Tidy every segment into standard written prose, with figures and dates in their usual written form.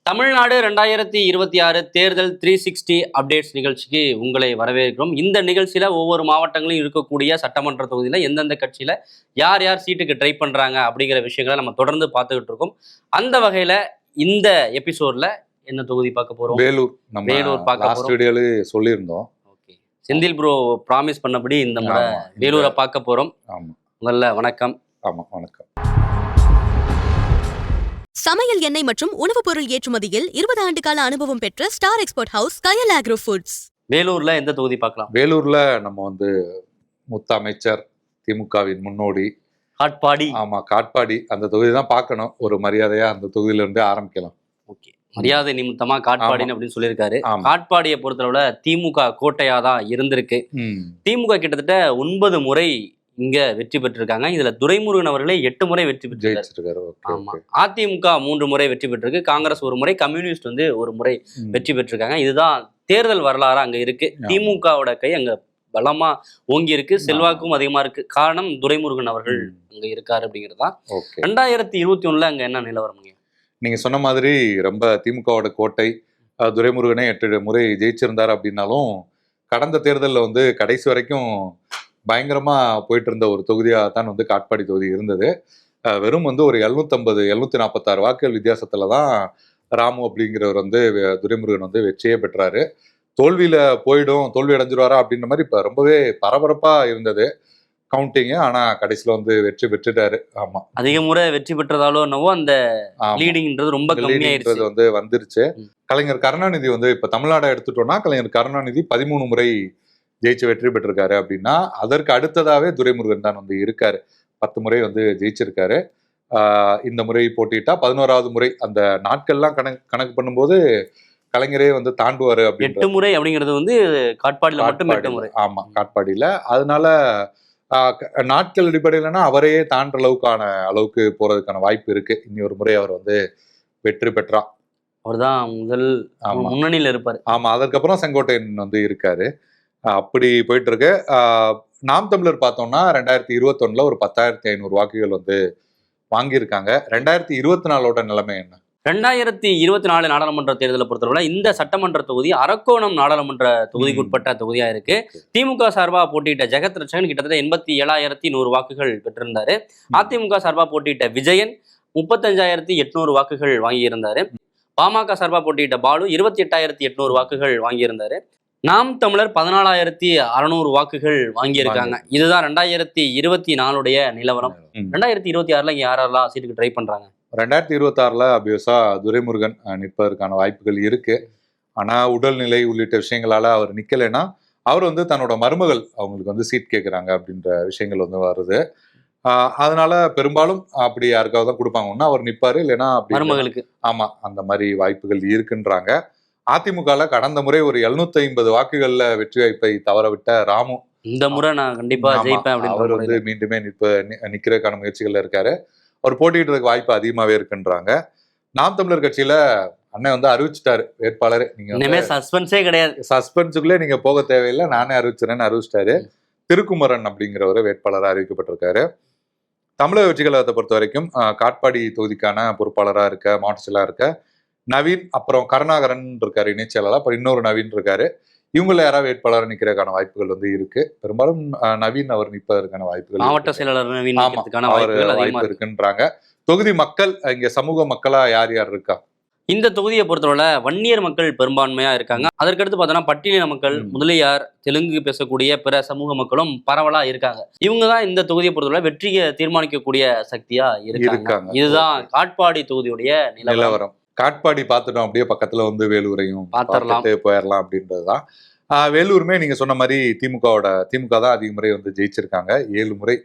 தமிழ்நாடு 2026 தேர்தல் 360 அப்டேட்ஸ் நிகழ்ச்சிக்கு உங்களை வரவேற்கிறோம். இந்த நிகழ்ச்சியில ஒவ்வொரு மாவட்டங்களிலும் இருக்கக்கூடிய சட்டமன்ற தொகுதியில எந்தெந்த கட்சியில யார் யார் சீட்டுக்கு ட்ரை பண்றாங்க அப்படிங்கிற விஷயங்களை நம்ம தொடர்ந்து பார்த்துக்கிட்டு இருக்கோம். அந்த வகையில இந்த எபிசோட்ல என்ன தொகுதி பார்க்க போறோம்? வேலூர் பார்க்க போறோம். சொல்லியிருந்தோம். ஓகே, செந்தில் ப்ரோ ப்ராமிஸ் பண்ணபடி இந்த முறை வேலூரை பார்க்க போறோம். முதல்ல வணக்கம். ஆமா, வணக்கம். சமையல் எண்ணெய் மற்றும் உணவுப் பொருள் ஏற்றுமதியில் 20 ஆண்டு கால அனுபவம் பெற்ற ஸ்டார் எக்ஸ்போர்ட் ஹவுஸ் கயல் ஆக்ரோ ஃபுட்ஸ். வேலூர்ல எந்த தொகுதி பார்க்கலாம்? வேலூர்ல நம்ம மூத்த அமைச்சர், திமுகவின் முன்னோடி காட்பாடி. ஆமா, காட்பாடி அந்த தொகுதி தான் பார்க்கணும். ஒரு மரியாதையா அந்த தொகுதியில இருந்து ஆரம்பிக்கலாம். ஓகே, மரியாதை நிமித்தமா காட்பாடின்னு அப்படின்னு சொல்லியிருக்காரு. காட்பாடியை பொறுத்தளவுல திமுக கோட்டையா தான் இருந்திருக்கு. திமுக கிட்டத்தட்ட 9 முறை இங்க வெற்றி பெற்றிருக்காங்க. இதுல துரைமுருகன் அவர்களே 8 முறை வெற்றி பெற்றிருக்காரு. ஆமா, அதிமுக 3 முறை வெற்றி பெற்றிருக்கு. காங்கிரஸ் 1 முறை, கம்யூனிஸ்ட் 1 முறை வெற்றி பெற்றிருக்காங்க. இதுதான் தேர்தல் வரலாறு அங்க இருக்கு. திமுகவோட கை அங்க பலமா ஓங்கி இருக்கு, செல்வாக்கும் அதிகமா இருக்கு. காரணம் துரைமுருகன் அவர்கள் அங்க இருக்காரு அப்படிங்கிறதுதான். 2021 அங்க என்ன நிலவரம்? நீங்க சொன்ன மாதிரி ரொம்ப திமுகவோட கோட்டை. துரைமுருகனே 8 முறை ஜெயிச்சிருந்தாரு அப்படின்னாலும் கடந்த தேர்தலில் கடைசி வரைக்கும் பயங்கரமா போயிட்டு இருந்த ஒரு தொகுதியாக தான் காட்பாடி தொகுதி இருந்தது. வெறும் ஒரு 746 வாக்குகள் வித்தியாசத்துல தான் ராமு அப்படிங்கிறவர் துரைமுருகன் வெற்றியே பெற்றாரு. தோல்வி அடைஞ்சிருவாரா அப்படின்ற மாதிரி இப்ப ரொம்பவே பரபரப்பா இருந்தது கவுண்டிங். ஆனா கடைசியில வெற்றி பெற்றுட்டாரு. ஆமா, அதிக முறை வெற்றி பெற்றதாலும் என்னவோ அந்த லீடிங்ன்றது ரொம்ப கம்மியாயிருச்சு வந்துருச்சு. கலைஞர் கருணாநிதி இப்ப தமிழ்நாடு எடுத்துட்டோம்னா கலைஞர் கருணாநிதி 13 முறை ஜெயிச்சு வெற்றி பெற்றிருக்காரு அப்படின்னா அதற்கு அடுத்ததாவே துரைமுருகன் தான் இருக்காரு. 10 முறை ஜெயிச்சிருக்காரு. இந்த முறை போட்டிட்டா 11வது முறை. அந்த நாட்கள்லாம் கணக்கு பண்ணும்போது கலைஞரே தாண்டுவாரு. 8 முறை அப்படிங்கிறது காட்பாடியில மட்டும் 8 முறை. ஆமா, காட்பாடியில. அதனால நாட்கள் அடிப்படையிலனா அவரையே தாண்ட அளவுக்கு போறதுக்கான வாய்ப்பு இருக்கு. இனி ஒரு முறை அவர் வெற்றி பெற்றா அவர்தான் முதல் முன்னணியில இருப்பாரு. ஆமா, அதற்கப்புறம் செங்கோட்டையன் இருக்காரு. அப்படி போயிட்டு இருக்கு. நாம் தமிழர் பார்த்தோம்னா 2021 ஒரு 10,500 வாக்குகள் வாங்கியிருக்காங்க. 2024 நிலைமை என்ன? 2024 நாடாளுமன்ற தேர்தலை பொறுத்தவரை இந்த சட்டமன்ற தொகுதி அரக்கோணம் நாடாளுமன்ற தொகுதிக்கு உட்பட்ட தொகுதியா இருக்கு. திமுக சார்பா போட்டியிட்ட ஜெகத் ரட்சகன் கிட்டத்தட்ட 87,100 வாக்குகள் பெற்றிருந்தாரு. அதிமுக சார்பா போட்டியிட்ட விஜயன் 35,800 வாக்குகள் வாங்கியிருந்தாரு. பாமக சார்பா போட்டியிட்ட பாலு 28,800 வாக்குகள் வாங்கியிருந்தாரு. நாம் தமிழர் 14,600 வாக்குகள் வாங்கியிருக்காங்க. இதுதான் 2024 நிலவரம். 2026 இங்க யாரெல்லாம் சீட்டுக்கு ட்ரை பண்றாங்க? 2026 அபியஸா துரைமுருகன் நிற்பதற்கான வாய்ப்புகள் இருக்கு. ஆனா உடல்நிலை உள்ளிட்ட விஷயங்களால அவர் நிக்கலைன்னா அவர் தன்னோட மருமகள் அவங்களுக்கு சீட் கேட்கிறாங்க அப்படின்ற விஷயங்கள் வருது. அதனால பெரும்பாலும் அப்படி யாருக்காவது தான் கொடுப்பாங்க. ஒன்னா அவர் நிப்பாரு, இல்லைன்னா மருமகளுக்கு. ஆமா, அந்த மாதிரி வாய்ப்புகள் இருக்குன்றாங்க. அதிமுக கடந்த முறை ஒரு 750 வாக்குகள்ல வெற்றி வாய்ப்பை தவறவிட்ட ராமு இந்த முறை நான் கண்டிப்பா ஜெயிப்பேன். அவர் மீண்டுமே நிக்கிறதுக்கான முயற்சிகள்ல இருக்காரு. அவர் போட்டியிடுறதுக்கு வாய்ப்பு அதிகமாவே இருக்குன்றாங்க. நாம் தமிழர் கட்சியில அண்ணன் அறிவிச்சிட்டாரு வேட்பாளர். நீங்க சஸ்பென்ஸே கிடையாது, சஸ்பென்ஸுக்குள்ளே நீங்க போக தேவையில்லை, நானே அறிவிச்சிறேன்னு அறிவிச்சிட்டாரு. திருக்குமரன் அப்படிங்கிறவரு வேட்பாளராக அறிவிக்கப்பட்டிருக்காரு. தமிழக வெற்றி கழகத்தை பொறுத்த வரைக்கும் காட்பாடி தொகுதிக்கான பொறுப்பாளராக இருக்க, மாவட்ட செயலாளராக இருக்க நவீன், அப்புறம் கருணாகரன் இருக்காரு இணைச்செயலாளர், அப்புறம் இன்னொரு நவீன் இருக்காரு. இவங்கள யாராவது வேட்பாளர் நிக்கிறதுக்கான வாய்ப்புகள் இருக்கு. பெரும்பாலும் நவீன் அவர் நிற்பதற்கான வாய்ப்புகள், மாவட்ட செயலாளர் வாய்ப்பு இருக்குன்றாங்க. தொகுதி மக்கள் இங்க சமூக மக்களா யார் யார் இருக்கா? இந்த தொகுதியை பொறுத்தவரை வன்னியர் மக்கள் பெரும்பான்மையா இருக்காங்க. அதற்கடுத்து பார்த்தோம்னா பட்டியலின மக்கள், முதலியார், தெலுங்கு பேசக்கூடிய பிற சமூக மக்களும் பரவலா இருக்காங்க. இவங்க தான் இந்த தொகுதியை பொறுத்தவரை வெற்றியை தீர்மானிக்கக்கூடிய சக்தியா இருக்காங்க. இதுதான் காட்பாடி தொகுதியுடைய நிலவரம். காட்பாடி பார்த்துட்டோம், அப்படியே பக்கத்துல வேலூரையும் போயிடலாம் அப்படின்றதுதான். வேலூருமே நீங்க சொன்ன மாதிரி திமுக தான் அதிக முறை ஜெயிச்சிருக்காங்க. 7 முறை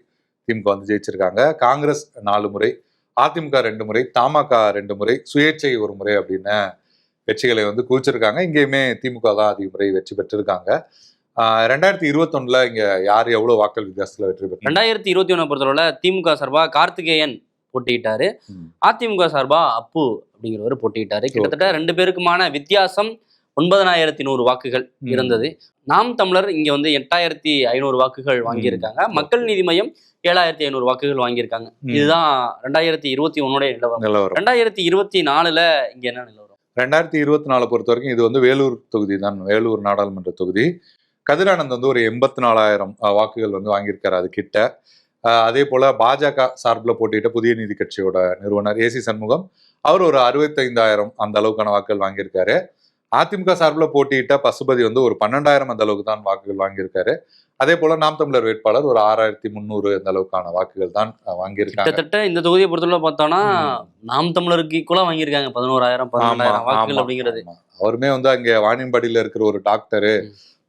திமுக ஜெயிச்சிருக்காங்க. காங்கிரஸ் 4 முறை, அதிமுக 2 முறை, தமாக 2 முறை, சுயேட்சை 1 முறை அப்படின்னு வெற்றிகளை குவிச்சிருக்காங்க. இங்கேயுமே திமுக தான் அதிக முறை வெற்றி பெற்றிருக்காங்க. 2021 இங்க யார் எவ்வளவு வாக்கள் வித்தியாசத்துல வெற்றி பெற்றாங்க? 2021 பொறுத்தவரை திமுக சார்பா கார்த்திகேயன் போட்டியிட்டாரு. அதிமுக சார்பா அப்பு அப்படிங்கிறவர் போட்டியிட்டாரு. கிட்டத்தட்ட 2 பேருக்குமான வித்தியாசம் 9,100 வாக்குகள் இருந்தது. நாம் தமிழர் இங்க 8,500 வாக்குகள் வாங்கியிருக்காங்க. மக்கள் நீதி மையம் 7,500 வாக்குகள் வாங்கியிருக்காங்க. இதுதான் 2021 நிலவரம். 2024 இங்க என்ன நிலவரம்? 2024 பொறுத்த வரைக்கும் இது வந்து வேலூர் தொகுதி தான், வேலூர் நாடாளுமன்ற தொகுதி. கதிரானந்த் வந்து ஒரு 84,000 வாக்குகள் வந்து வாங்கியிருக்காரு அது கிட்ட. அதே போல பாஜக சார்பில் போட்டியிட்ட புதிய நீதி கட்சியோட நிறுவனர் ஏசி சண்முகம் அவர் ஒரு 65,000 அந்த அளவுக்கான வாக்குகள் வாங்கியிருக்காரு. அதிமுக சார்பில் போட்டியிட்ட பசுபதி வந்து ஒரு 12,000 அந்த அளவுக்கு தான் வாக்குகள் வாங்கியிருக்காரு. அதே போல நாம் தமிழர் வேட்பாளர் ஒரு 6,300 அந்த அளவுக்கான வாக்குகள் தான் வாங்கியிருக்காங்க. கிட்டத்தட்ட இந்த தொகுதியை பொறுத்தவரை பார்த்தோம்னா நாம் தமிழருக்கு ஈக்குவலா வாங்கியிருக்காங்க 11,000 12,000 வாக்குகள் அப்படிங்கிறது. அவருமே வந்து அங்கே வாணியம்பாடியில் இருக்கிற ஒரு டாக்டரு,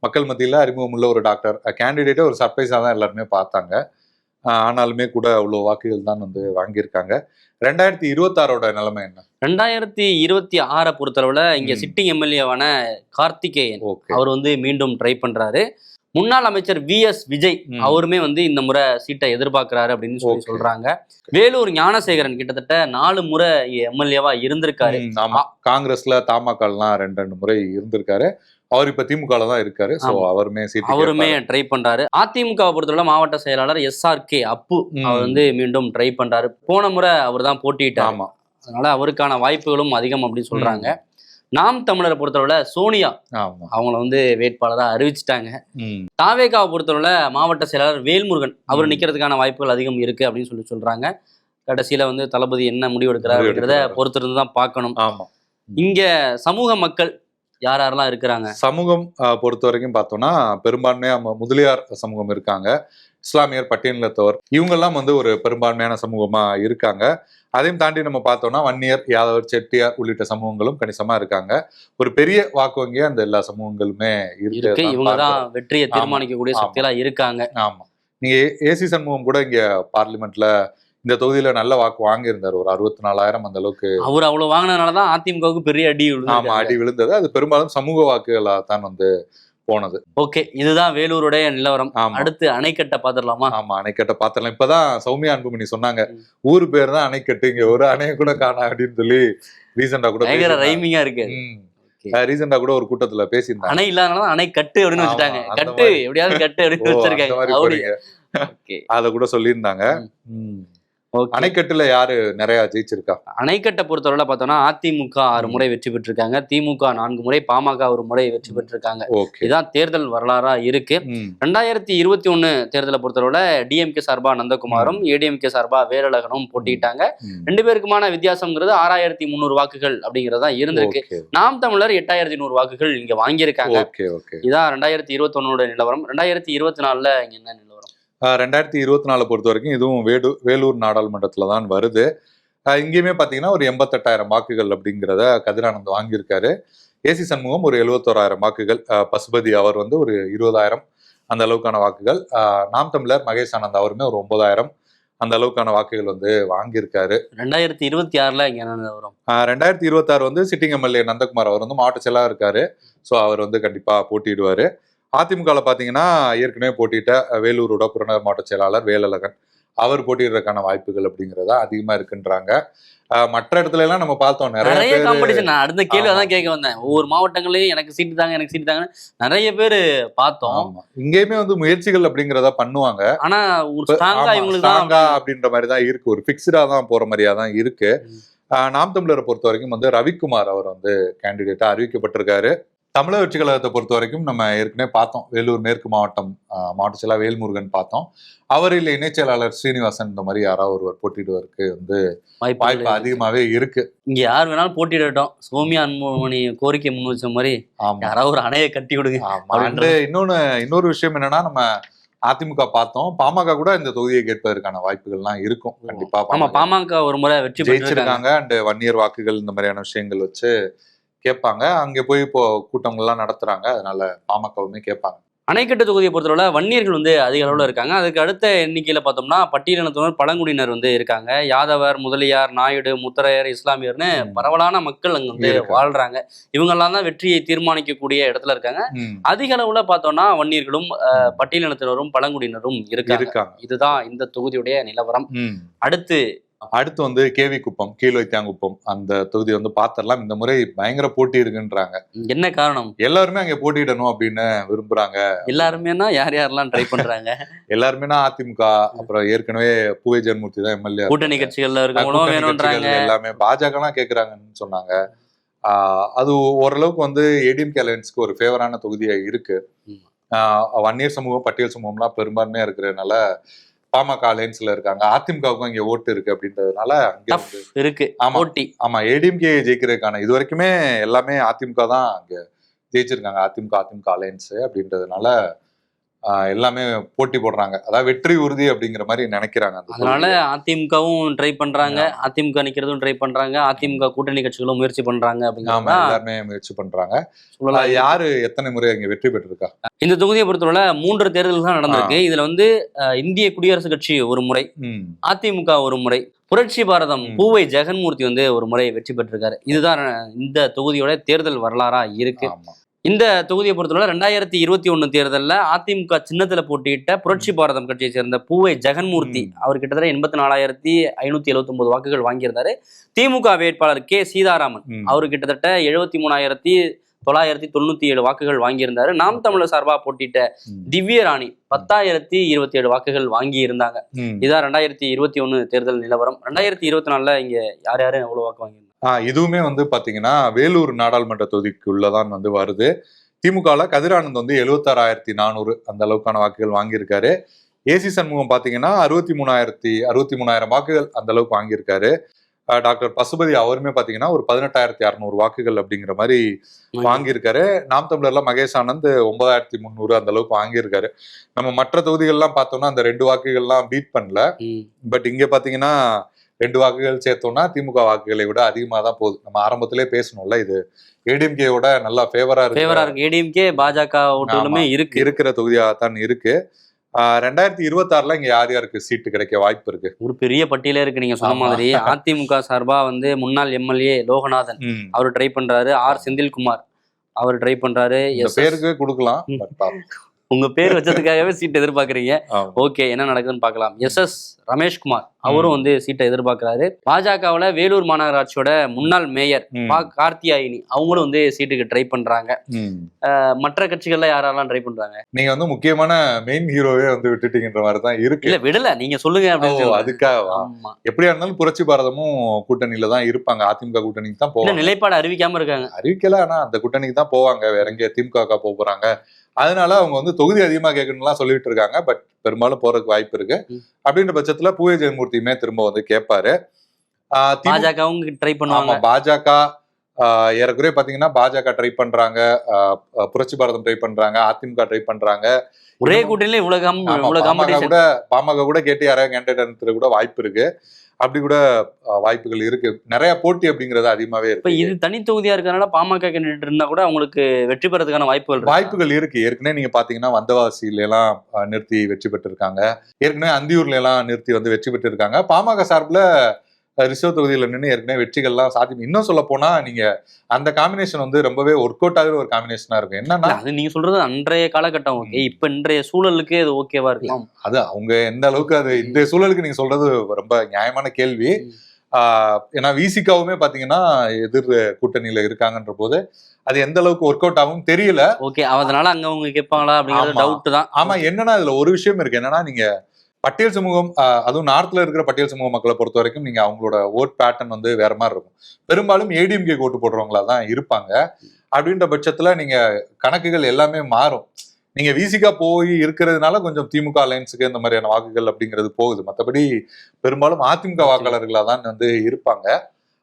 மக்கள் மத்தியில் அறிமுகம் உள்ள ஒரு டாக்டர் கேண்டிடேட்டே ஒரு சர்ப்ரைஸா தான் எல்லாருமே பார்த்தாங்க. ஆனாலுமே கூட அவ்வளவு வாக்குகள் தான் வந்து வாங்கியிருக்காங்க. 2026 நிலைமை என்ன? 2026 பொறுத்தளவுல இங்க சிட்டிங் எம்எல்ஏவான கார்த்திகேயன் அவர் வந்து மீண்டும் ட்ரை பண்றாரு. முன்னாள் அமைச்சர் விஎஸ் விஜய் அவருமே வந்து இந்த முறை சீட்டை எதிர்பார்க்கிறாரு அப்படின்னு சொல்றாங்க. வேலூர் ஞானசேகரன் கிட்டத்தட்ட 4 முறை எம்எல்ஏவா இருந்திருக்காரு. காங்கிரஸ்ல தமாகலாம் 2 முறை இருந்திருக்காரு. அவர் இப்ப திமுக தான் இருக்காரு. அவருமே ட்ரை பண்றாரு. அதிமுக பொறுத்தவரை மாவட்ட செயலாளர் SRK அப்பு அவர் வந்து மீண்டும் ட்ரை பண்றாரு. போன முறை அவர் தான் போட்டிட்டாரு. அதனால அவருக்கான வாய்ப்புகளும் அதிகம் அப்படின்னு சொல்றாங்க. நாம் தமிழரை பொறுத்தவரை சோனியா அவங்கள வந்து வேட்பாளரா அறிவிச்சிட்டாங்க. தாவேகாவை பொறுத்தவரை மாவட்ட செயலாளர் வேல்முருகன் அவர் நிக்கிறதுக்கான வாய்ப்புகள் அதிகம் இருக்கு அப்படின்னு சொல்றாங்க. கடைசியில வந்து தளபதி என்ன முடிவு எடுக்கிறார் அப்படின்றத பொறுத்திருந்து தான் பார்க்கணும். இங்க சமூக மக்கள் யாரெல்லாம் இருக்கிறாங்க? சமூகம் பொறுத்த வரைக்கும் பார்த்தோம்னா பெரும்பான்மையா முதலியார் சமூகம் இருக்காங்க, இஸ்லாமியர், பட்டியலினத்தவர், இவங்கெல்லாம் வந்து ஒரு பெரும்பான்மையான சமூகமா இருக்காங்க. அதையும் தாண்டி நம்ம பார்த்தோம்னா வன்னியர், யாதவர், செட்டியார் உள்ளிட்ட சமூகங்களும் கணிசமா இருக்காங்க. ஒரு பெரிய வாக்கு வங்கியா அந்த எல்லா சமூகங்களுமே இருக்கு. இவங்கதான் வெற்றியை தீர்மானிக்கக்கூடிய சக்தியெல்லாம் இருக்காங்க. ஆமா, நீங்க ஏசி சண்முகம் கூட இங்க பார்லிமெண்ட்ல இந்த தொகுதியில நல்ல வாக்கு வாங்கியிருந்தாரு. ஒரு 64,000 அந்த அளவுக்கு அவர் அவ்வளவு வாங்கினதுனாலதான் அதிமுகவுக்கு பெரிய அடி விழுந்தது. அது பெரும்பாலும் சமூக வாக்குகளா தான் வந்து போனது. ஓகே, இதுதான் வேலூருடைய நிலவரம். அடுத்து அணைக்கட்டை பாத்துடலாமா? ஆமா, அணைக்கட்டை பாத்திரலாம். இப்பதான் சௌமியா அன்புமணி சொன்னாங்க, ஊரு பேர் தான் அணைக்கட்டு, இங்க ஒரு அணைய கூட காணா அப்படின்னு சொல்லி ரீசெண்டா கூட ரைமிங்கா இருக்கு. ரீசெண்டா கூட ஒரு கூட்டத்துல பேசியிருந்தாங்க. அணை இல்லாதனால அணை கட்டு அப்படின்னு வச்சுட்டாங்க. கட்டு எப்படியாவது கட்டு அப்படின்னு வச்சிருக்காங்க. அத கூட சொல்லியிருந்தாங்க. அணைக்கட்டுல யாரு நிறைய ஜெயிச்சிருக்கா? அணைக்கட்டை பொறுத்தவரை பார்த்தோம்னா அதிமுக 6 முறை வெற்றி பெற்றிருக்காங்க, திமுக 4 முறை, பாமக 1 முறை வெற்றி பெற்றிருக்காங்க. இதுதான் தேர்தல் வரலாறா இருக்கு. 2021 தேர்தலை பொறுத்தவரை டிஎம்கே சார்பா நந்தகுமாரும் ஏடிஎம்கே சார்பா வேலழகனும் போட்டிட்டாங்க. 2 பேருக்குமான வித்தியாசம்ங்கிறது 6,300 வாக்குகள் அப்படிங்கறதா இருந்திருக்கு. நாம் தமிழர் 8,100 வாக்குகள் இங்க வாங்கியிருக்காங்க. இதான் 2021 நிலவரம். 2024 இங்க என்ன நிலவரம்? 2024 பொறுத்த வரைக்கும் இதுவும் வேலூர் நாடாளுமன்றத்துல தான் வருது. இங்கேயுமே பாத்தீங்கன்னா ஒரு 88,000 வாக்குகள் அப்படிங்கிறத கதிரானந்த் வாங்கியிருக்காரு. ஏசி சண்முகம் ஒரு 71,000 வாக்குகள், பசுபதி அவர் வந்து ஒரு 20,000 அந்த அளவுக்கான வாக்குகள், நாம் தமிழர் மகேஷ் ஆனந்த் அவருமே ஒரு 9,000 அந்த அளவுக்கான வாக்குகள் வந்து வாங்கியிருக்காரு. 2026 இங்க என்ன வரும்? 2026 வந்து சிட்டிங் எம்எல்ஏ நந்தகுமார் அவர் வந்து மாவட்ட செயலாளர் இருக்காரு. ஸோ அவர் வந்து கண்டிப்பா போட்டியிடுவாரு. அதிமுகவில் பார்த்தீங்கன்னா ஏற்கனவே போட்டியிட்ட வேலூரோட புறநகர் மாவட்ட செயலாளர் வேலழகன் அவர் போட்டியிடுறதுக்கான வாய்ப்புகள் அப்படிங்கிறதா அதிகமா இருக்குன்றாங்க. மற்ற இடத்துல எல்லாம் நம்ம பார்த்தோம் நிறைய காம்படிஷன். நான் அடுத்த கேள்வி அதான் கேட்க வந்தேன். ஒவ்வொரு மாவட்டங்களையும் எனக்கு சீட்டு தாங்க நிறைய பேர் பார்த்தோம். இங்கேயுமே வந்து முயற்சிகள் அப்படிங்கிறத பண்ணுவாங்க. ஆனா அப்படின்ற மாதிரி தான் இருக்கு, ஒரு பிக்ஸ்டா தான் போற மாதிரியா தான் இருக்கு. நாம் தமிழரை பொறுத்த வரைக்கும் வந்து ரவிக்குமார் அவர் வந்து கேண்டிடேட்டா அறிவிக்கப்பட்டிருக்காரு. தமிழக வெற்றி கழகத்தை பொறுத்த வரைக்கும் நம்ம ஏற்கனவே பார்த்தோம், வேலூர் மேற்கு மாவட்டம் மாவட்ட செயலாளர் வேல்முருகன் பார்த்தோம். அவர் இல்லை இணைச் செயலாளர் ஸ்ரீனிவாசன் இந்த மாதிரி யாராவது ஒருவர் போட்டியிடுவதற்கு வந்து வாய்ப்பு அதிகமாவே இருக்கு. இங்க யார் வேணாலும் போட்டியிடட்டும், சௌமியா அன்புமணி கோரிக்கை முன் வச்ச மாதிரி யாராவது ஒரு அணையை கட்டி விடுங்க. இன்னொரு விஷயம் என்னன்னா, நம்ம அதிமுக பார்த்தோம், பாமக கூட இந்த தொகுதியை கேட்பதற்கான வாய்ப்புகள்லாம் இருக்கும் கண்டிப்பா. பாமக ஒரு முறை வெற்றி ஜெயிச்சிருக்காங்க. அண்ட் வன்னியர் வாக்குகள் இந்த மாதிரியான விஷயங்கள் வச்சு கேட்பாங்க. அங்கே போய் இப்போ கூட்டங்கள்லாம் நடத்துறாங்க, அதனால பாமகவுமே கேட்பாங்க. அணைக்கட்டு தொகுதியை பொறுத்தவரை வன்னியர்கள் வந்து அதிக அளவில் இருக்காங்க. அதுக்கு அடுத்த எண்ணிக்கையில பார்த்தோம்னா பட்டியலினத்தினர், பழங்குடியினர் வந்து இருக்காங்க. யாதவர், முதலியார், நாயுடு, முத்தரையர், இஸ்லாமியர்னு பரவலான மக்கள் அங்க வந்து வாழ்றாங்க. இவங்கெல்லாம் தான் வெற்றியை தீர்மானிக்கக்கூடிய இடத்துல இருக்காங்க. அதிக அளவுல பார்த்தோம்னா வன்னியர்களும் பட்டியலினத்தினரும் பழங்குடியினரும் இருக்காங்க. இதுதான் இந்த தொகுதியுடைய நிலவரம். அடுத்து வந்து கேவி குப்பம், கீழ் வைத்தியாங்குப்பம் அந்த தொகுதி வந்து பாத்திரலாம். இந்த முறை பயங்கர போட்டி இருக்குன்றாங்க. என்ன காரணம்? எல்லாருமே அங்க போட்டியிடணும் அப்படின்னு விரும்புறாங்க. எல்லாருமேனா யாரெல்லாம் ட்ரை பண்றாங்க? எல்லாருமேனா அதிமுக, அப்புறம் ஏற்கனவே பூவை ஜெயன்மூர்த்தி தான் எம்எல்ஏ, கூட்டணி கட்சிகள்ல இருக்கவங்களும் வேணும்ன்றாங்க. எல்லாமே பாஜக கேக்குறாங்கன்னு சொன்னாங்க. அது ஓரளவுக்கு வந்து ஏடிஎம்கே அலையன்ஸ்க்கு ஒரு ஃபேவரான தொகுதியா இருக்கு. வன்னியர் சமூகம், பட்டியல் சமூகம்லாம் பெரும்பான்மையா இருக்கிறதுனால பாமக அலையன்ஸ்ல இருக்காங்க. அதிமுகவுக்கும் இங்க ஓட்டு இருக்கு அப்படின்றதுனால இருக்கு. ஆமா ஏடிஎம்கே ஜெயிக்கிறதுக்கான இது வரைக்குமே எல்லாமே அதிமுக தான் அங்க ஜெயிச்சிருக்காங்க. அதிமுக அலையன்ஸ் அப்படின்றதுனால எல்லாமே போட்டி போடுறாங்க. அதாவது வெற்றி உறுதி அப்படிங்கிற மாதிரி நினைக்கிறாங்க. அதனால அதிமுகவும் ட்ரை பண்றாங்க, அதிமுக நிக்கிறதும் ட்ரை பண்றாங்க, அதிமுக கூட்டணி கட்சிகளும் முயற்சி பண்றாங்க அப்படிங்கிறாங்க. எல்லாருமே முயற்சி பண்றாங்க. யாரு எத்தனை முறை இங்க வெற்றி பெற்றிருக்கா? இந்த தொகுதியை பொறுத்தவரை 3 தேர்தல்கள் தான் நடந்திருக்கு. இதுல வந்து இந்திய குடியரசுக் கட்சி ஒரு முறை, அதிமுக ஒரு முறை, புரட்சி பாரதம் பூவை ஜெகன்மூர்த்தி வந்து ஒரு முறை வெற்றி பெற்றிருக்காரு. இதுதான் இந்த தொகுதியோட தேர்தல் வரலாறா இருக்கு. இந்த தொகுதியை பொறுத்தவரை 2021 தேர்தலில் அதிமுக சின்னத்துல போட்டியிட்ட புரட்சி பாரதம் கட்சியை சேர்ந்த பூவை ஜெகன்மூர்த்தி அவர் கிட்டத்தட்ட 84,579 வாக்குகள் வாங்கியிருந்தாரு. திமுக வேட்பாளர் கே சீதாராமன் அவரு கிட்டத்தட்ட 73,997 வாக்குகள் வாங்கியிருந்தாரு. நாம் தமிழர் சார்பா போட்டிட்ட திவ்யராணி 10,027 வாக்குகள் வாங்கி இருந்தாங்க. இதான் 2021 தேர்தல் நிலவரம். 2024 இங்க யார் யாரும் எவ்வளவு வாக்கு வாங்கியிருந்தாங்க? இதுவுமே வந்து பாத்தீங்கன்னா வேலூர் நாடாளுமன்ற தொகுதிக்குள்ளதான் வந்து வருது. திமுகல கதிரானந்த் வந்து 76,400 அந்த அளவுக்கான வாக்குகள் வாங்கியிருக்காரு. ஏசி சண்முகம் பாத்தீங்கன்னா 63,000 வாக்குகள் அந்த அளவுக்கு வாங்கியிருக்காரு. டாக்டர் பசுபதி அவருமே பாத்தீங்கன்னா ஒரு 18,600 வாக்குகள் அப்படிங்கிற மாதிரி வாங்கியிருக்காரு. நாம் தமிழர்ல மகேஷ் ஆனந்த் 9,300 அந்த அளவுக்கு வாங்கியிருக்காரு. நம்ம மற்ற தொகுதிகள்லாம் பார்த்தோம்னா அந்த 2 வாக்குகள்லாம் பீட் பண்ணல. பட் இங்க பாத்தீங்கன்னா 2 வாக்குகள் சேர்த்தோம்னா திமுக வாக்குகளை விட அதிகமா தான் போகுது. நம்ம ஆரம்பத்திலே பேசணும்ல, இது ஏடிஎம்கேவோட நல்லா ஃபேவரா இருக்கு. ஏடிஎம்கே பாஜக ஓட்டுகளுமே இருக்கிற தொகுதியாகத்தான் இருக்கு. 2026 இங்க யார் யாருக்கு சீட்டு கிடைக்க வாய்ப்பு இருக்கு? ஒரு பெரிய பட்டியலே இருக்கு. நீங்க சொன்ன மாதிரி அதிமுக சார்பா வந்து முன்னாள் எம்எல்ஏ லோகநாதன் அவர் ட்ரை பண்றாரு. ஆர் செந்தில்குமார் அவர் ட்ரை பண்றாரு. பேருக்கு கொடுக்கலாம். உங்க பேர் வச்சதுக்காகவே சீட் எதிர்பார்க்கறீங்க. ஓகே, என்ன நடக்குதுன்னு பார்க்கலாம். எஸ் ரமேஷ்குமார் அவரும் வந்து சீட்டை எதிர்பார்க்கிறாரு. பாஜகவுல வேலூர் மாநகராட்சியோட முன்னாள் மேயர் கார்த்தியாயினி அவங்களும் வந்து சீட்டுக்கு ட்ரை பண்றாங்க. மற்ற கட்சிகள்ல யாரெல்லாம் ட்ரை பண்றாங்க? நீங்க வந்து முக்கியமான மெயின் ஹீரோவே வந்து விட்டுட்டீங்கன்ற மாதிரி தான் இருக்கு. இல்ல விடல, நீங்க சொல்லுங்க. அதுக்காக எப்படியா இருந்தாலும் புரட்சி பாரதமும் கூட்டணியில தான் இருப்பாங்க. அதிமுக கூட்டணிக்கு தான் போவாங்க. நிலைப்பாடு அறிவிக்காம இருக்காங்க. அறிவிக்கல, ஆனா அந்த கூட்டணிக்கு தான் போவாங்க. வேற எங்க திமுக போறாங்க. அதனால அவங்க வந்து தொகுதி அதிகமா கேட்கணும்லாம் சொல்லிட்டு இருக்காங்க. பட் பெரும்பாலும் போறதுக்கு வாய்ப்பு இருக்கு. அப்படின்ற பட்சத்துல பூவை ஜெகன்மூர்த்தியுமே திரும்ப வந்து கேட்பாரு. பாஜகவும் ட்ரை பண்ணுவாங்க. பாஜக ஏறக்குறைய பாத்தீங்கன்னா பாஜக ட்ரை பண்றாங்க, புரட்சி பாரதம் ட்ரை பண்றாங்க, அதிமுக ட்ரை பண்றாங்க. ஒரே கூட்டணியில பாமக கூட கேட்டு யாராவது கேண்டிடேட் கூட வாய்ப்பு இருக்கு. அப்படி கூட வாய்ப்புகள் இருக்கு. நிறைய போட்டி அப்படிங்கறது அதிகமாவே இருக்கு. இது தனி தொகுதியா இருக்கறனால பாமக கேண்டிடேட் இருந்தா கூட அவங்களுக்கு வெற்றி பெறதுக்கான வாய்ப்புகள் இருக்கு. ஏற்கனவே நீங்க பாத்தீங்கன்னா வந்தவாசியில எல்லாம் நிறுத்தி வெற்றி பெற்றிருக்காங்க. ஏற்கனவே அந்தியூர்ல எல்லாம் நிறுத்தி வந்து வெற்றி பெற்றிருக்காங்க. பாமக சார்பில் ரிசர்வ் தொகுதியில நின்று ஏற்கனவே வெற்றிகள்லாம் சாத்தியம். இன்னும் சொல்ல போனா நீங்க அந்த காம்பினேஷன் வந்து ரொம்பவே ஒர்க் அவுட் ஆகிற ஒரு காம்பினேஷனா இருக்கும். என்னன்னா அது நீங்க சொல்றது அன்றைய காலகட்டம் ஓகே, இப்ப இன்றைய சூழலுக்கு அது ஓகேவா இருக்கும். அது அவங்க எந்த அளவுக்கு அது இந்த சூழலுக்கு நீங்க சொல்றது ரொம்ப நியாயமான கேள்வி. ஏன்னா விசிகாவுமே பாத்தீங்கன்னா எதிர் கூட்டணியில இருக்காங்கன்ற போது அது எந்த அளவுக்கு ஒர்க் அவுட் ஆகும் தெரியல. ஓகே, அதனால அங்க அவங்க கேட்பாங்களா அப்படிங்கிறது டவுட் தான். ஆமா, என்னன்னா இதுல ஒரு விஷயம் இருக்கு. என்னன்னா நீங்க பட்டியல் சமூகம், அதுவும் நார்த்ல இருக்கிற பட்டியல் சமூக மக்களை பொறுத்த வரைக்கும் நீங்க அவங்களோட ஓட் பேட்டர்ன் வந்து வேற மாதிரி இருக்கும். பெரும்பாலும் ஏடிஎம்கே ஓட்டு போடுறவங்களா தான் இருப்பாங்க. அப்படின்ற பட்சத்துல நீங்க கணக்குகள் எல்லாமே மாறும். நீங்க விசிகா போய் இருக்கிறதுனால கொஞ்சம் திமுக அலையன்ஸுக்கு இந்த மாதிரியான வாக்குகள் அப்படிங்கிறது போகுது. மற்றபடி பெரும்பாலும் அதிமுக வாக்காளர்களா தான் வந்து இருப்பாங்க.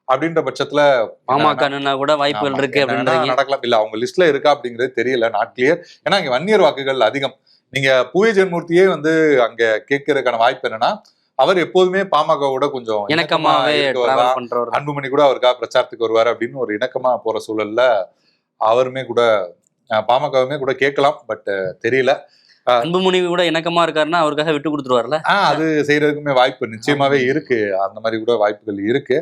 அப்படின்ற பட்சத்துல பாமக கூட வாய்ப்புகள் இருக்கு அப்படின்னு நடக்கலாம். இல்ல அவங்க லிஸ்ட்ல இருக்கா அப்படிங்கிறது தெரியல, நாட் கிளியர். ஏன்னா இங்க வன்னியர் வாக்குகள் அதிகம். நீங்க பூவை ஜெகன்மூர்த்தியே வந்து அங்க கேட்கறதுக்கான வாய்ப்பு என்னன்னா, அவர் எப்போதுமே பாமகவோட கொஞ்சம் அன்புமணி கூட அவருக்காக பிரச்சாரத்துக்கு வருவாரு அப்படின்னு ஒரு இணக்கமா போற சூழல்ல அவருமே கூட பாமகவுமே கூட கேட்கலாம். பட் தெரியல. அன்புமணி கூட இணக்கமா இருக்காருன்னா அவருக்காக விட்டு கொடுத்துருவாருல, அது செய்யறதுக்குமே வாய்ப்பு நிச்சயமாவே இருக்கு. அந்த மாதிரி கூட வாய்ப்புகள் இருக்கு.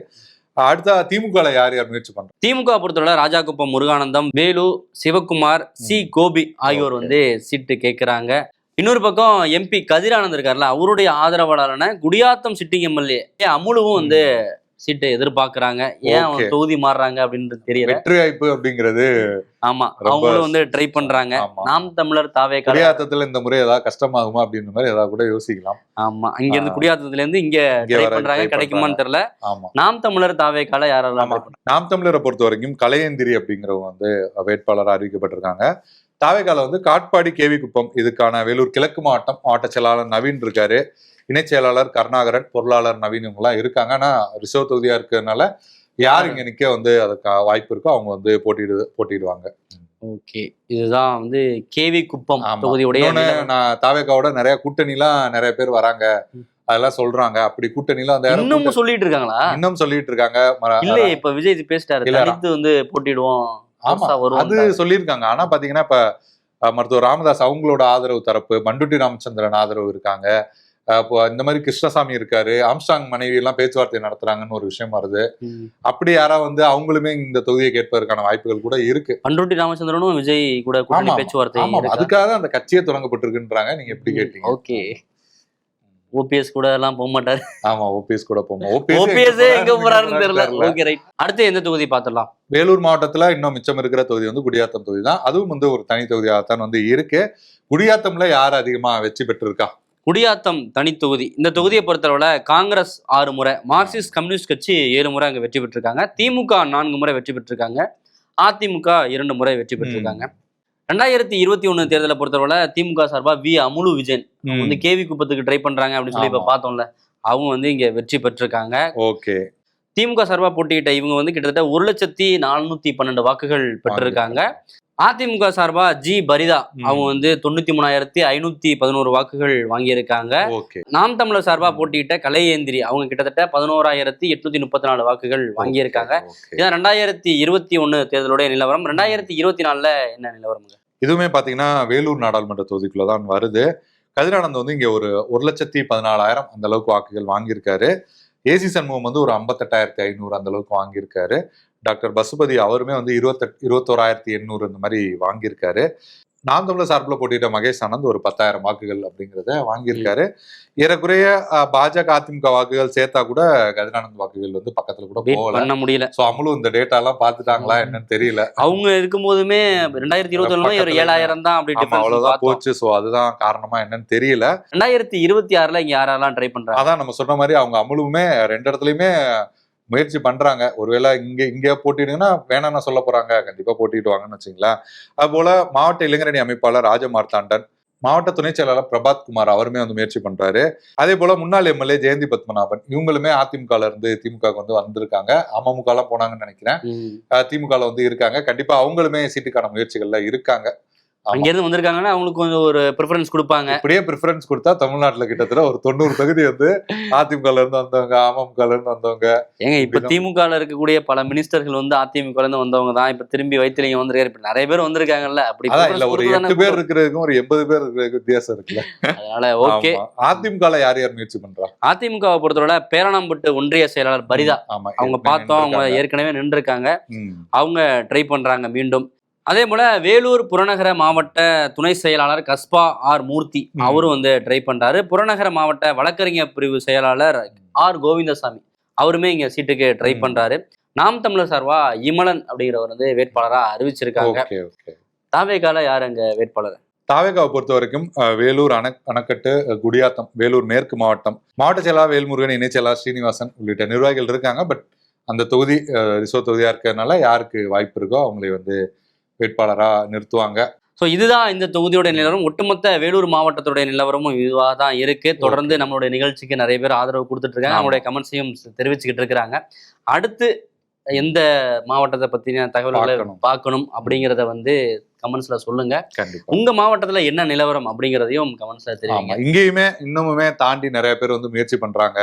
அடுத்த திமுக யார் யார் முயற்சி பண்றாங்க? திமுக பொறுத்தவரை ராஜாகுப்பம் முருகானந்தம், வேலு, சிவகுமார், சி கோபி ஆகியோர் வந்து சீட்டு கேட்கிறாங்க. இன்னொரு பக்கம் எம்பி கதிரானந்த் இருக்காருல்ல, அவருடைய ஆதரவாளரான குடியாத்தம் சிட்டிங் எம்எல்ஏ அமுலுவும் வந்து சீட்டை எதிர்பார்க்கறாங்க. ஏன் அவங்க தொகுதி மாறுறாங்க அப்படின்றது தெரியல. வெற்றி வாய்ப்பு அப்படிங்கிறது ஆமா, அவங்களும் வந்து ட்ரை பண்றாங்க. நாம் தமிழர் தாவேகா குடியாத்தத்துல இந்த முறை ஏதாவது கஷ்டமாகுமா அப்படின்ற மாதிரி ஏதாவது கூட யோசிக்கலாம். ஆமா, இங்க இருந்து குடியாத்தத்துல இருந்து இங்க ட்ரை பண்றாங்க, கிடைக்குமான்னு தெரியல. நாம் தமிழர் தாவேகால யாரெல்லாம்? நாம் தமிழரை பொறுத்த வரைக்கும் கலையேந்திரி அப்படிங்கிறவங்க வந்து வேட்பாளர் அறிவிக்கப்பட்டிருக்காங்க. தாவேகால வந்து காட்பாடி கேவி குப்பம் இதுக்கான வேலூர் கிழக்கு மாவட்ட செயலாளர் நவீன் இருக்காரு, இணைச் செயலாளர் கருணாகரன், பொருளாளர் நவீன் இவங்கெல்லாம் இருக்காங்க. ஆனா ரிசர்வ் தொகுதியா இருக்கிறதுனால யார் இங்க நிக்க வந்து அதுக்கு வாய்ப்பு இருக்கோ அவங்க வந்து போட்டிடுவாங்க. ஓகே, இதுதான் வந்து கேவி குப்பம் தொகுதியுடைய. நான் தாவேகாவோட நிறைய கூட்டணிலாம் நிறைய பேர் வராங்க, அதெல்லாம் சொல்றாங்க. அப்படி கூட்டணிலாம் அந்த இன்னும் சொல்லிட்டு இருக்காங்களா? இன்னும் சொல்லிட்டு இருக்காங்க. இல்ல, இப்ப விஜய் பேசிட்டாரு, தனித்து வந்து போட்டிடுவோம். ஆமா, அது சொல்லியிருக்காங்க. ஆனா பாத்தீங்கன்னா இப்ப மருத்துவர் ராமதாஸ் அவங்களோட ஆதரவு தரப்பு, மண்டுட்டி ராமச்சந்திரன் ஆதரவு இருக்காங்க. இப்போ இந்த மாதிரி கிருஷ்ணசாமி இருக்காரு, ஆம்ஸ்டாங் மனைவி எல்லாம் பேச்சுவார்த்தை நடத்துறாங்கன்னு ஒரு விஷயம் வருது. அப்படி யாரா வந்து அவங்களுமே இந்த தொகுதியை கேட்பதற்கான வாய்ப்புகள் கூட இருக்கு. மண்டுட்டி ராமச்சந்திரனும் விஜய் கூட பேச்சுவார்த்தை, அதுக்காக அந்த கட்சியே தொடங்கப்பட்டிருக்குன்றாங்க. நீங்க எப்படி கேட்டீங்க? ஓகே, ஓபிஎஸ் கூட எல்லாம் போக மாட்டாரு. ஆமா, ஓபிஎஸ் கூட போமா. ஓபிஎஸ் எங்க போறாருன்னு தெரியல. Okay, right. அடுத்து எந்த தொகுதி பாத்துடலாம்? வேலூர் மாவட்டத்துல இன்னும் மிச்சம் இருக்கிற தொகுதி வந்து குடியாத்தம் தொகுதி தான். அதுவும் வந்து ஒரு தனி தொகுதியாகத்தான் வந்து இருக்கு. குடியாத்தம்ல யார் அதிகமா வெற்றி பெற்றிருக்கா? குடியாத்தம் தனி தொகுதி. இந்த தொகுதியை பொறுத்தளவுல காங்கிரஸ் 6 முறை, மார்க்சிஸ்ட் கம்யூனிஸ்ட் கட்சி 7 முறை அங்க வெற்றி பெற்றிருக்காங்க. திமுக 4 முறை வெற்றி பெற்றிருக்காங்க. அதிமுக 2 முறை வெற்றி பெற்றிருக்காங்க. 2021 தேர்தலை பொறுத்தவரை திமுக சார்பா அமுலு விஜயன் வந்து கேவி குப்பத்துக்கு ட்ரை பண்றாங்க அப்படின்னு சொல்லி இப்ப பார்த்தோம்ல, அவங்க வந்து இங்க வெற்றி பெற்றிருக்காங்க. ஓகே. திமுக சார்பா போட்டியிட்ட இவங்க வந்து கிட்டத்தட்ட 1,412 வாக்குகள் பெற்றிருக்காங்க. அதிமுக சார்பா பரிதா அவங்க வந்து 93,511 வாக்குகள் வாங்கியிருக்காங்க. நாம் தமிழர் சார்பா போட்டியிட்ட கலையேந்திரி அவங்க கிட்டத்தட்ட 11,834 வாக்குகள் வாங்கியிருக்காங்க. இதான் 2021 தேர்தலுடைய நிலவரம். 2024 என்ன நிலவரம்? இதுவுமே பாத்தீங்கன்னா வேலூர் நாடாளுமன்ற தொகுதிக்குள்ளதான் வருது. கதிரானந்த் வந்து இங்க ஒரு 1,14,000 அந்த அளவுக்கு வாக்குகள் வாங்கியிருக்காரு. ஏசி சண்முகம் வந்து ஒரு 58,500 அந்த அளவுக்கு வாங்கியிருக்காரு. டாக்டர் பசுபதி அவருமே வந்து 21,800 இந்த மாதிரி வாங்கியிருக்காரு. நாம் தமிழர் சார்பில் போட்டியிட்ட மகேஷ் ஆனந்த் ஒரு 10,000 வாக்குகள் அப்படிங்கிறத வாங்கியிருக்காரு. ஏறக்குறைய பாஜக அதிமுக வாக்குகள் சேர்த்தா கூட கதிரானந்த் வாக்குகள் வந்து பக்கத்துல கூட போகல முடியல. சோ அவங்களும் இந்த டேட்டா எல்லாம் பாத்துட்டாங்களா என்னன்னு தெரியல. அவங்க இருக்கும் போதுமே 2021 7,000 தான் அப்படி அவ்வளவுதான் போச்சு. சோ அதுதான் காரணமா என்னன்னு தெரியல. 2026 இங்க யாரெல்லாம் ட்ரை பண்றாங்க? அதான் நம்ம சொன்ன மாதிரி அவங்க அமுலுமே 2 இடத்துலயுமே முயற்சி பண்றாங்க. ஒருவேளை இங்க போட்டிடுங்கன்னா வேணாம்னு சொல்ல போறாங்க, கண்டிப்பா போட்டிடுவாங்கன்னு வச்சுங்களேன். அது போல மாவட்ட இளைஞரணி அமைப்பாளர் ராஜமார்த்தாண்டன், மாவட்ட துணை செயலாளர் பிரபாத் குமார் அவருமே வந்து முயற்சி பண்றாரு. அதே போல முன்னாள் எம்எல்ஏ ஜெயந்தி பத்மநாபன் இவங்களுமே அதிமுகல இருந்து திமுக வந்து வந்திருக்காங்க. அமமுக எல்லாம் போனாங்கன்னு நினைக்கிறேன். திமுக வந்து இருக்காங்க. கண்டிப்பா அவங்களுமே சீட்டுக்கான முயற்சிகள்ல இருக்காங்க. அங்க இருந்து வந்திருக்காங்கன்னா அவங்களுக்கு கொஞ்சம் ஒரு ப்ரிஃபரன்ஸ் கொடுப்பாங்க. இப்படியே ப்ரிஃபரன்ஸ் கொடுத்தா தமிழ்நாட்டுல கிட்டத்தட்ட ஒரு 90 தொகுதி வந்து அதிமுகல இருந்து வந்தவங்க, அமமுகல இருந்து வந்தவங்க. ஏங்க இப்ப திமுகல இருக்கக்கூடிய பல மினிஸ்டர்கள் வந்து அதிமுகல இருந்து வந்தவங்க தான். இப்ப திரும்பி வைத்திலிங்க வந்திருக்காரு. இப்ப நிறைய பேர் வந்திருக்காங்கல்ல. அப்படி இல்ல, ஒரு 8 பேர் இருக்கிறதுக்கும் ஒரு 80 பேர் இருக்கிறதுக்கு வித்தியாசம் இருக்குல்ல. அதனால ஓகே. அதிமுகல யார் முயற்சி பண்றா? அதிமுகவை பொறுத்தவரை பேரணம்பட்டு ஒன்றிய செயலாளர் பரிதா அவங்க பார்த்தோம், அவங்க ஏற்கனவே நின்று இருக்காங்க. அவங்க ட்ரை பண்றாங்க மீண்டும். அதே போல வேலூர் புறநகர மாவட்ட துணை செயலாளர் கஸ்பா மூர்த்தி அவரும் வந்து ட்ரை பண்றாரு. புறநகர மாவட்ட வழக்கறிஞர் பிரிவு செயலாளர் கோவிந்தசாமி அவருமே இங்க சீட்டுக்கு ட்ரை பண்றாரு. நாம் தமிழர் சார்பா இமலன் அப்படிங்கிறவர் வந்து வேட்பாளரா அறிவிச்சிருக்காங்க. தாவேகால யார் அங்க வேட்பாளர்? தாவேகாவை பொறுத்த வரைக்கும் வேலூர் அணைக்கட்டு, குடியாத்தம், வேலூர் மேற்கு மாவட்ட செயலாளர் வேல்முருகன், இணை செயலாளர் ஸ்ரீனிவாசன் உள்ளிட்ட நிர்வாகிகள் இருக்காங்க. பட் அந்த தொகுதி ரிசர்வ் தொகுதியா இருக்கிறதுனால யாருக்கு வாய்ப்பு இருக்கோ அவங்களை வந்து வேட்பாளரா நிறுத்துவாங்க. ஸோ இதுதான் இந்த தொகுதியோட நிலவரம். ஒட்டுமொத்த வேலூர் மாவட்டத்துடைய நிலவரமும் இதுவாக தான் இருக்கு. தொடர்ந்து நம்மளுடைய நிகழ்ச்சிக்கு நிறைய பேர் ஆதரவு கொடுத்துட்டு இருக்காங்க. நம்மளுடைய கமெண்ட்ஸையும் தெரிவிச்சுக்கிட்டு இருக்கிறாங்க. அடுத்து எந்த மாவட்டத்தை பத்தின தகவல்களை பார்க்கணும் அப்படிங்கிறத வந்து கமெண்ட்ஸ்ல சொல்லுங்க. உங்க மாவட்டத்துல என்ன நிலவரம் அப்படிங்கிறதையும் கமெண்ட்ஸ்ல தெரியுங்க. இங்கேயுமே இன்னமுமே தாண்டி நிறைய பேர் வந்து முயற்சி பண்றாங்க.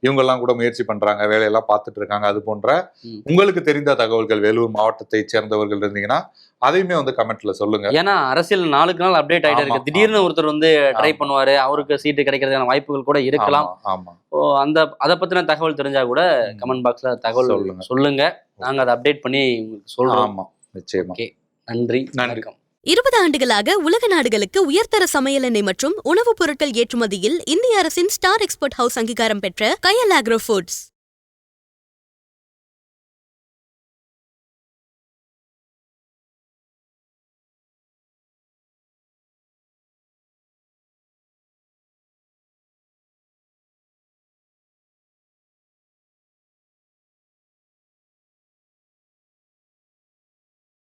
இவங்க எல்லாம் கூட முயற்சி பண்றாங்க, வேலையெல்லாம் பார்த்துட்டு இருக்காங்க. அது போன்ற உங்களுக்கு தெரிந்த தகவல்கள் வேலூர் மாவட்டத்தை சேர்ந்தவர்கள் இருந்தீங்கன்னா அதையுமே வந்து கமெண்ட்ல சொல்லுங்க. ஏன்னா அரசியல் நாளுக்கு நாள் அப்டேட் ஆயிட்டு இருக்கு. திடீர்னு ஒருத்தர் வந்து ட்ரை பண்ணுவாரு, அவருக்கு சீட்டு கிடைக்கிறதுக்கான வாய்ப்புகள் கூட இருக்கலாம். அதை பத்தின தகவல் தெரிஞ்சா கூட கமெண்ட் பாக்ஸ்ல தகவல் சொல்லுங்க. நாங்க அதை அப்டேட் பண்ணி உங்களுக்கு சொல்றோம். நிச்சயமா. நன்றி. 20 ஆண்டுகளாக உலக நாடுகளுக்கு உயர்தர சமையல் எண்ணெய் மற்றும் உணவுப் பொருட்கள் ஏற்றுமதியில் இந்திய அரசின் ஸ்டார் எக்ஸ்போர்ட் ஹவுஸ் அங்கீகாரம் பெற்ற கயல் ஆக்ரோ ஃபுட்ஸ்.